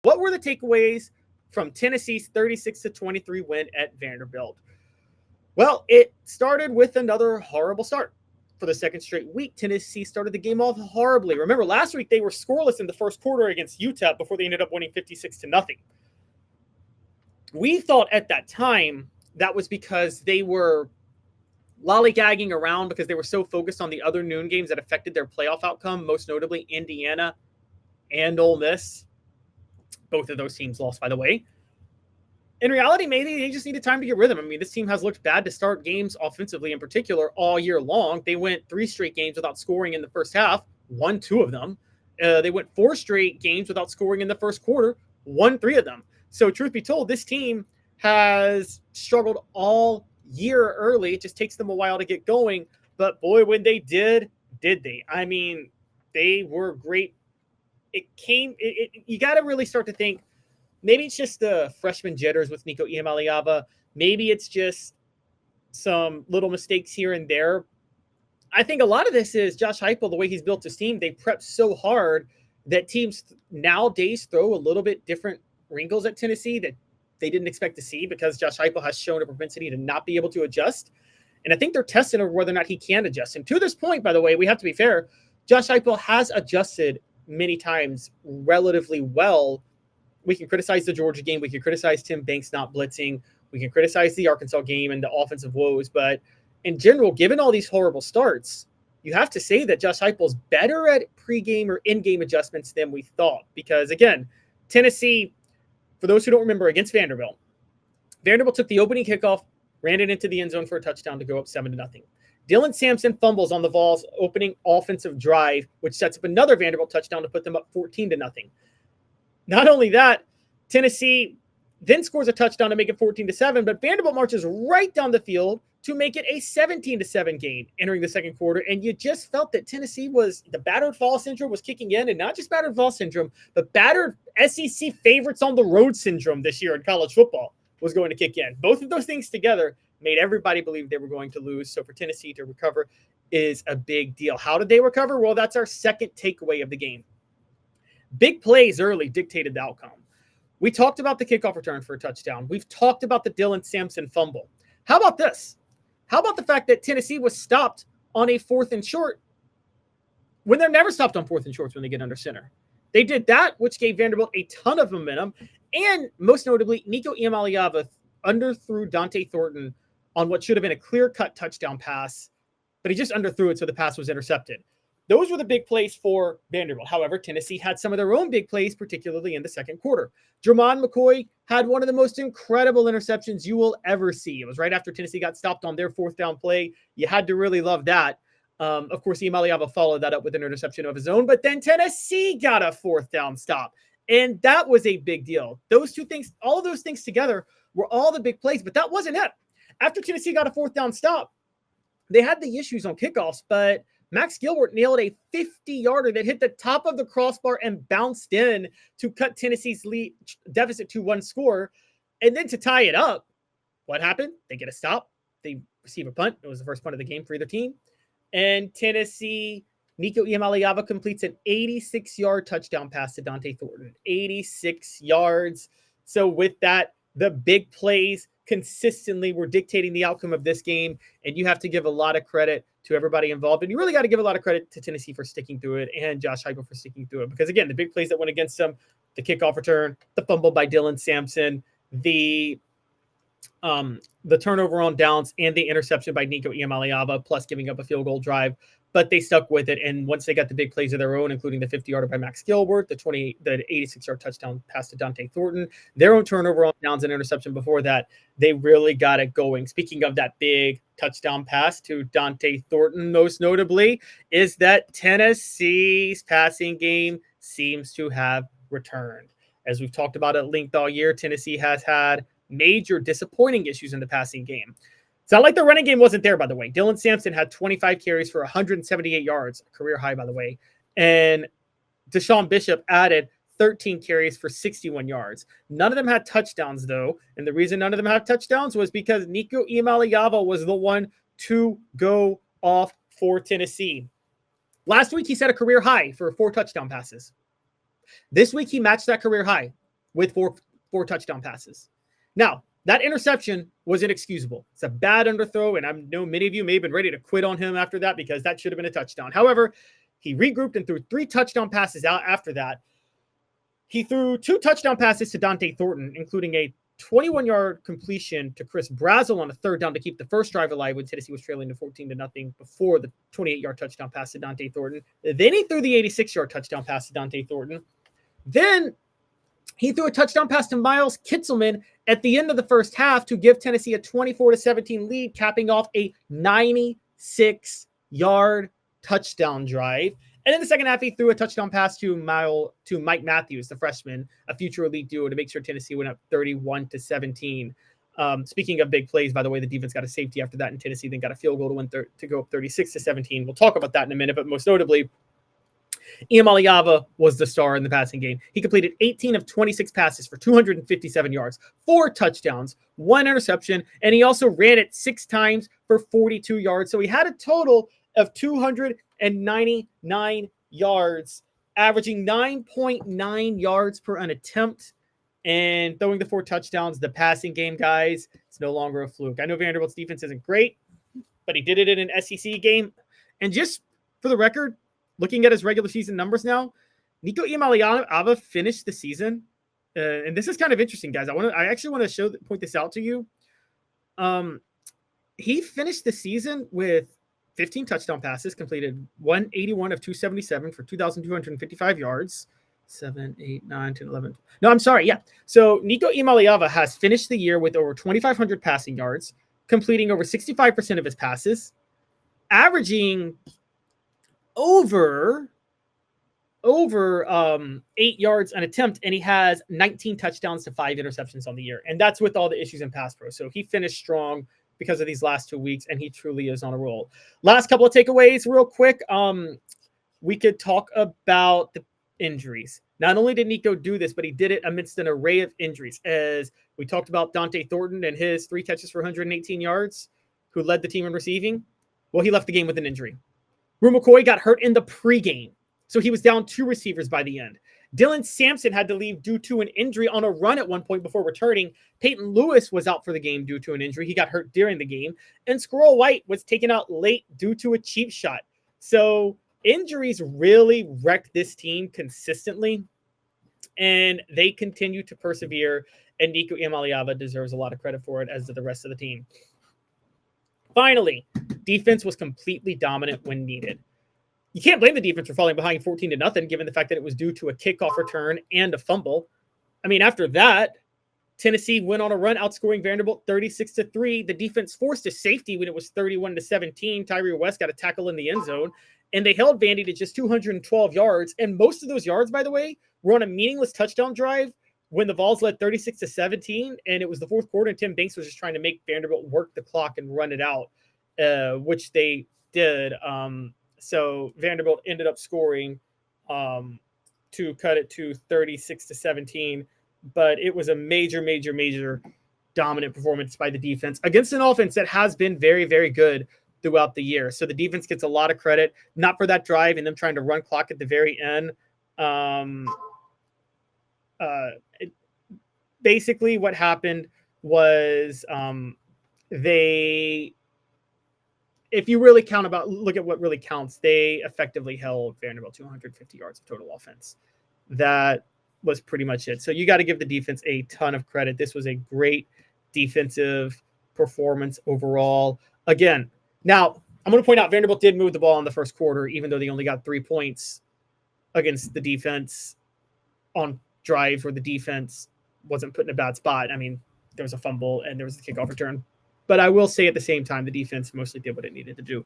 What were the takeaways from Tennessee's 36-23 win at Vanderbilt? Well, it started with another horrible start. For the second straight week, Tennessee started the game off horribly. Remember, last week they were scoreless in the first quarter against UTEP before they ended up winning 56-0. We thought at that time that was because they were lollygagging around because they were so focused on the other noon games that affected their playoff outcome, most notably Indiana and Ole Miss. Both of those teams lost, by the way. In reality, maybe they just needed time to get rhythm. I mean, this team has looked bad to start games offensively in particular all year long. They went 3 straight games without scoring in the first half, won 2 of them. They went 4 straight games without scoring in the first quarter, won 3 of them. So truth be told, this team has struggled all year early. It just takes them a while to get going. But boy, when they did they? I mean, they were great. You got to really start to think, maybe it's just the freshman jitters with Nico Iamaleava. Maybe it's just some little mistakes here and there. I think a lot of this is Josh Heupel, the way he's built his team. They prep so hard that teams nowadays throw a little bit different wrinkles at Tennessee that they didn't expect to see because Josh Heupel has shown a propensity to not be able to adjust. And I think they're testing over whether or not he can adjust. And to this point, by the way, we have to be fair. Josh Heupel has adjusted many times relatively well. We can criticize the Georgia game. We can criticize Tim Banks not blitzing. We can criticize the Arkansas game and the offensive woes. But in general, given all these horrible starts, you have to say that Josh Heupel's better at pregame or in-game adjustments than we thought. Because, again, Tennessee, for those who don't remember, against Vanderbilt took the opening kickoff, ran it into the end zone for a touchdown to go up 7-0. Dylan Sampson fumbles on the Vols' opening offensive drive, which sets up another Vanderbilt touchdown to put them up 14-0. Not only that, Tennessee then scores a touchdown to make it 14-7, but Vanderbilt marches right down the field to make it a 17-7 game entering the second quarter. And you just felt that Tennessee the battered fall syndrome was kicking in, and not just battered fall syndrome, but battered SEC favorites on the road syndrome this year in college football was going to kick in. Both of those things together made everybody believe they were going to lose. So for Tennessee to recover is a big deal. How did they recover? Well, that's our second takeaway of the game. Big plays early dictated the outcome. We talked about the kickoff return for a touchdown. We've talked about the Dylan Sampson fumble. How about this? How about the fact that Tennessee was stopped on a 4th and short when they're never stopped on 4th and shorts when they get under center? They did that, which gave Vanderbilt a ton of momentum. And most notably, Nico Iamaleava underthrew Dante Thornton on what should have been a clear-cut touchdown pass, but he just underthrew it, so the pass was intercepted. Those were the big plays for Vanderbilt. However, Tennessee had some of their own big plays, particularly in the second quarter. Jermon McCoy had one of the most incredible interceptions you will ever see. It was right after Tennessee got stopped on their 4th down play. You had to really love that. Of course, Iamaleava followed that up with an interception of his own, but then Tennessee got a 4th down stop. And that was a big deal. Those two things, all of those things together were all the big plays, but that wasn't it. After Tennessee got a 4th down stop, they had the issues on kickoffs, but Max Gilbert nailed a 50-yarder that hit the top of the crossbar and bounced in to cut Tennessee's lead deficit to 1 score. And then to tie it up, what happened? They get a stop. They receive a punt. It was the first punt of the game for either team. And Tennessee, Nico Iamaleava completes an 86-yard touchdown pass to Dante Thornton. 86 yards. So with that, the big plays consistently were dictating the outcome of this game, and you have to give a lot of credit to everybody involved, and you really got to give a lot of credit to Tennessee for sticking through it and Josh Heupel for sticking through it, because again, the big plays that went against them, the kickoff return, the fumble by Dylan Sampson, the turnover on downs, and the interception by Nico Iamaleava, plus giving up a field goal drive, but they stuck with it. And once they got the big plays of their own, including the 50-yarder by Max Gilbert, the 86-yard touchdown pass to Dante Thornton, their own turnover on downs and interception before that, they really got it going. Speaking of that big touchdown pass to Dante Thornton, most notably, is that Tennessee's passing game seems to have returned. As we've talked about at length all year, Tennessee has had major disappointing issues in the passing game. It's not like the running game wasn't there, by the way. Dylan Sampson had 25 carries for 178 yards, a career high, by the way. And Deshaun Bishop added 13 carries for 61 yards. None of them had touchdowns, though. And the reason none of them had touchdowns was because Nico Iamaleava was the one to go off for Tennessee. Last week, he set a career high for 4 touchdown passes. This week, he matched that career high with four touchdown passes. Now, that interception was inexcusable. It's a bad underthrow, and I know many of you may have been ready to quit on him after that because that should have been a touchdown. However, he regrouped and threw 3 touchdown passes out after that. He threw 2 touchdown passes to Dante Thornton, including a 21-yard completion to Chris Brazel on a 3rd down to keep the first drive alive when Tennessee was trailing to 14-0 before the 28-yard touchdown pass to Dante Thornton. Then he threw the 86-yard touchdown pass to Dante Thornton. Then he threw a touchdown pass to Miles Kitzelman at the end of the first half to give Tennessee a 24-17 lead, capping off a 96-yard touchdown drive. And in the second half, he threw a touchdown pass to Mike Matthews, the freshman, a future elite duo, to make sure Tennessee went up 31-17. Speaking of big plays, by the way, the defense got a safety after that, and Tennessee then got a field goal to go up 36-17. We'll talk about that in a minute, but most notably, Iamaleava was the star in the passing game. He completed 18 of 26 passes for 257 yards, 4 touchdowns, 1 interception, and he also ran it 6 times for 42 yards. So he had a total of 299 yards, averaging 9.9 yards per an attempt, and throwing the 4 touchdowns. The passing game, guys, it's no longer a fluke. I know Vanderbilt's defense isn't great, but he did it in an SEC game. And just for the record, looking at his regular season numbers now, Nico Iamaleava finished the season, and this is kind of interesting, guys. I actually want to point this out to you. He finished the season with 15 touchdown passes, completed 181 of 277 for 2,255 yards. 7, 8, 9, 10, 11. No, I'm sorry. Yeah. So Nico Iamaleava has finished the year with over 2,500 passing yards, completing over 65% of his passes, averaging over 8 yards an attempt, and he has 19 touchdowns to 5 interceptions on the year. And that's with all the issues in pass pro. So he finished strong because of these last 2 weeks, and he truly is on a roll. Last couple of takeaways real quick. We could talk about the injuries. Not only did Nico do this, but he did it amidst an array of injuries. As we talked about Dante Thornton and his 3 catches for 118 yards, who led the team in receiving. Well, he left the game with an injury. Rue McCoy got hurt in the pregame, so he was down 2 receivers by the end. Dylan Sampson had to leave due to an injury on a run at one point before returning. Peyton Lewis was out for the game due to an injury. He got hurt during the game. And Squirrel White was taken out late due to a cheap shot. So injuries really wrecked this team consistently, and they continue to persevere, and Nico Iamaleava deserves a lot of credit for it, as did the rest of the team. Finally, defense was completely dominant when needed. You can't blame the defense for falling behind 14-0, given the fact that it was due to a kickoff return and a fumble. I mean, after that, Tennessee went on a run, outscoring Vanderbilt 36-3. The defense forced a safety when it was 31-17. Tyree West got a tackle in the end zone, and they held Vandy to just 212 yards. And most of those yards, by the way, were on a meaningless touchdown drive when the Vols led 36-17, and it was the 4th quarter, and Tim Banks was just trying to make Vanderbilt work the clock and run it out, which they did. So Vanderbilt ended up scoring to cut it to 36-17, but it was a major, major, major dominant performance by the defense against an offense that has been very, very good throughout the year. So the defense gets a lot of credit, not for that drive and them trying to run clock at the very end. Basically what happened was if you really look at what really counts, they effectively held Vanderbilt 250 yards of total offense. That was pretty much it. So you got to give the defense a ton of credit. This was a great defensive performance overall. Again, now I'm going to point out Vanderbilt did move the ball in the first quarter, even though they only got 3 points against the defense on drives where the defense wasn't put in a bad spot. I mean, there was a fumble and there was a kickoff return. But I will say at the same time, the defense mostly did what it needed to do.